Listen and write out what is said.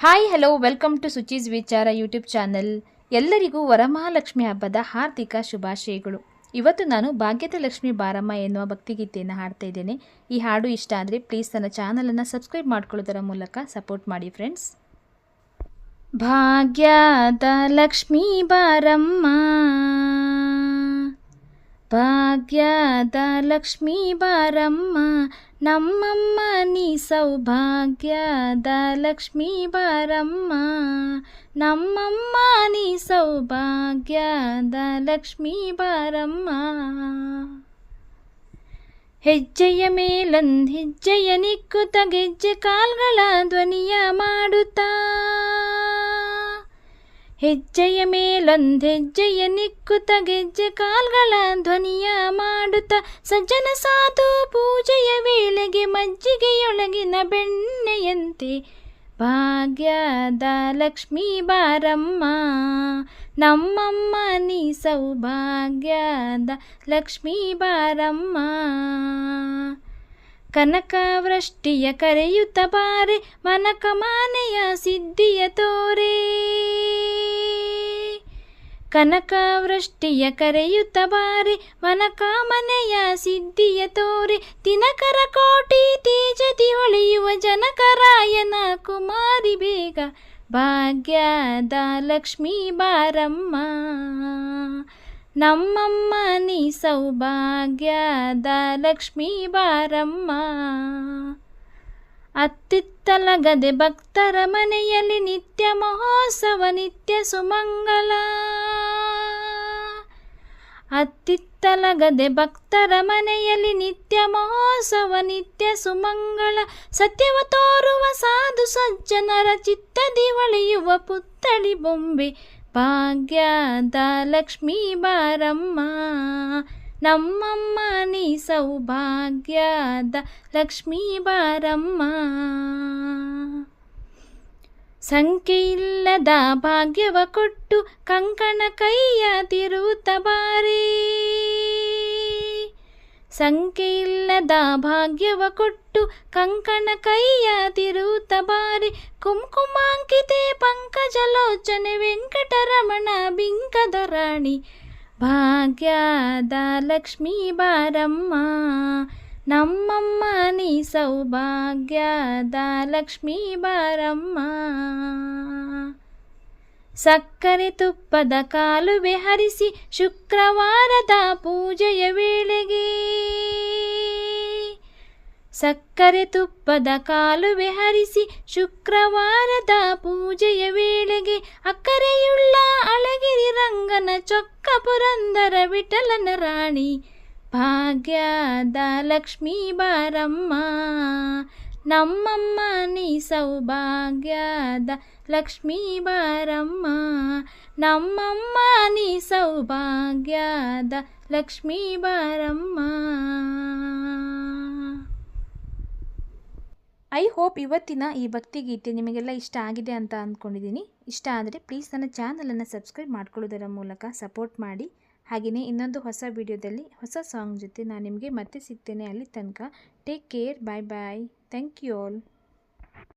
Hi hello welcome to ಸುಚೀಸ್ ವಿಚಾರ YouTube channel. ಎಲ್ಲರಿಗೂ ವರಮಹಾಲಕ್ಷ್ಮಿ ಹಬ್ಬದ ಹಾರ್ದಿಕ ಶುಭಾಶಯಗಳು. ಇವತ್ತು ನಾನು ಭಾಗ್ಯದ ಲಕ್ಷ್ಮಿ ಬಾರಮ್ಮ ಎನ್ನುವ ಭಕ್ತಿಗೀತೆಯನ್ನು ಹಾಡ್ತಾ ಇದ್ದೇನೆ. ಈ ಹಾಡು ಇಷ್ಟ ಆದರೆ ಪ್ಲೀಸ್ ನನ್ನ ಚಾನಲನ್ನು ಸಬ್ಸ್ಕ್ರೈಬ್ ಮಾಡ್ಕೊಳ್ಳೋದರ ಮೂಲಕ ಸಪೋರ್ಟ್ ಮಾಡಿ ಫ್ರೆಂಡ್ಸ್. ಭಾಗ್ಯದ ಲಕ್ಷ್ಮಿ ಬಾರಮ್ಮ, ಭಾಗ್ಯದ ಲಕ್ಷ್ಮಿ ಬಾರಮ್ಮ, ನಮ್ಮಮ್ಮ ನೀ ಸೌಭಾಗ್ಯದ ಲಕ್ಷ್ಮಿ ಬಾರಮ್ಮ, ನಮ್ಮಮ್ಮ ನೀ ಸೌಭಾಗ್ಯದ ಲಕ್ಷ್ಮಿ ಬಾರಮ್ಮ. ಹೆಜ್ಜೆಯ ಮೇಲೊಂದು ಹೆಜ್ಜೆಯ ನಿಕ್ಕುತ್ತ ಗೆಜ್ಜೆ ಕಾಲ್ಗಳ ಧ್ವನಿಯ ಮಾಡುತ್ತಾ, ಹೆಜ್ಜೆಯ ಮೇಲೊಂದು ಹೆಜ್ಜೆಯ ನಿಕ್ಕುತ್ತ ಗೆಜ್ಜೆ ಕಾಲ್ಗಳ ಧ್ವನಿಯ ಮಾಡುತ್ತ, ಸಜ್ಜನ ಸಾಧು ಪೂಜೆಯ ವೇಳೆಗೆ ಮಜ್ಜಿಗೆಯೊಳಗಿನ ಬೆಣ್ಣೆಯಂತೆ ಭಾಗ್ಯದ ಲಕ್ಷ್ಮೀ ಬಾರಮ್ಮ, ನಮ್ಮಮ್ಮ ನೀ ಸೌಭಾಗ್ಯದ ಲಕ್ಷ್ಮೀ ಬಾರಮ್ಮ. ಕನಕವೃಷ್ಟಿಯ ಕರೆಯುತ್ತ ಬಾರೆ ಮನಕಮಾನೆಯ ಸಿದ್ಧಿಯ ತೋರೆ, ಕನಕವೃಷ್ಟಿಯ ಕರೆಯುತ್ತ ಬಾರೆ ಮನಕಾಮನೆಯ ಸಿದ್ಧಿಯ ತೋರೆ, ದಿನಕರ ಕೋಟಿ ತೇಜದಿ ಹೊಳೆಯುವ ಜನಕರಾಯನ ಕುಮಾರಿ ಬೇಗ ಭಾಗ್ಯದ ಲಕ್ಷ್ಮೀ ಬಾರಮ್ಮ, ನಮ್ಮಮ್ಮ ನೀ ಸೌಭಾಗ್ಯದ ಲಕ್ಷ್ಮೀ ಬಾರಮ್ಮ. ಅತ್ತಿತ್ತಲಗದೆ ಭಕ್ತರ ಮನೆಯಲ್ಲಿ ನಿತ್ಯ ಮಹೋತ್ಸವ ನಿತ್ಯ ಸುಮಂಗಲ, ಅತ್ತಿತ್ತಲಗದೆ ಭಕ್ತರ ಮನೆಯಲ್ಲಿ ನಿತ್ಯ ಮಹೋತ್ಸವ ನಿತ್ಯ ಸುಮಂಗಳ, ಸತ್ಯವ ತೋರುವ ಸಾಧು ಸಜ್ಜನರ ಚಿತ್ತದಿ ಹೊಳೆಯುವ ಪುತ್ಥಳಿ ಬೊಂಬೆ ಭಾಗ್ಯದ ಲಕ್ಷ್ಮೀ ಬಾರಮ್ಮ, ನಮ್ಮಮ್ಮ ನೀ ಸೌಭಾಗ್ಯದ ಲಕ್ಷ್ಮೀ ಬಾರಮ್ಮ. ಸಂಖ್ಯೆಯಿಲ್ಲದ ಭಾಗ್ಯವ ಕೊಟ್ಟು ಕಂಕಣ ಕೈಯ ತಿರುವುತ್ತ ಬಾರೆ, ಸಂಖ್ಯೆಯಿಲ್ಲದ ಭಾಗ್ಯವ ಕೊಟ್ಟು ಕಂಕಣ ಕೈಯ ತಿರುವುತ್ತ ಬಾರೆ, ಕುಂಕುಮಾಂಕಿತೆ ಪಂಕಜಲೋಚನೆ ವೆಂಕಟರಮಣ ಬಿಂಕದ ರಾಣಿ ಭಾಗ್ಯದ ಲಕ್ಷ್ಮೀ ಬಾರಮ್ಮ, ನಮ್ಮಮ್ಮ ನೀ ಸೌಭಾಗ್ಯದ ಲಕ್ಷ್ಮೀ ಬಾರಮ್ಮ. ಸಕ್ಕರೆ ತುಪ್ಪದ ಕಾಲುವೆ ಹರಿಸಿ ಶುಕ್ರವಾರದ ಪೂಜೆಯ ವೇಳೆಗೆ, ಸಕ್ಕರೆ ತುಪ್ಪದ ಕಾಲುವೆ ಹರಿಸಿ ಶುಕ್ರವಾರದ ಪೂಜೆಯ ವೇಳೆಗೆ, ಅಕ್ಕರೆಯುಳ್ಳ ಅಳಗಿರಿ ರಂಗನ ಚೊಕ್ಕ ಪುರಂದರ ವಿಠಲನ ರಾಣಿ ಭಾಗ್ಯದ ಲಕ್ಷ್ಮೀ ಬಾರಮ್ಮ, ನಮ್ಮಮ್ಮ ನೀ ಸೌಭಾಗ್ಯದ ಲಕ್ಷ್ಮೀ ಬಾರಮ್ಮ, ನಮ್ಮಮ್ಮ ನೀ ಸೌಭಾಗ್ಯದ ಲಕ್ಷ್ಮೀ ಬಾರಮ್ಮ. ಐ ಹೋಪ್ ಇವತ್ತಿನ ಈ ಭಕ್ತಿಗೀತೆ ನಿಮಗೆಲ್ಲ ಇಷ್ಟ ಆಗಿದೆ ಅಂತ ಅಂದ್ಕೊಂಡಿದ್ದೀನಿ. ಇಷ್ಟ ಆದರೆ ಪ್ಲೀಸ್ ನನ್ನ ಚಾನಲನ್ನು ಸಬ್ಸ್ಕ್ರೈಬ್ ಮಾಡ್ಕೊಳ್ಳೋದರ ಮೂಲಕ ಸಪೋರ್ಟ್ ಮಾಡಿ. ಹಾಗೆಯೇ ಇನ್ನೊಂದು ಹೊಸ ವಿಡಿಯೋದಲ್ಲಿ ಹೊಸ ಸಾಂಗ್ ಜೊತೆ ನಾನು ನಿಮಗೆ ಮತ್ತೆ ಸಿಗ್ತೇನೆ. ಅಲ್ಲಿ ತನಕ take care, bye bye, thank you all.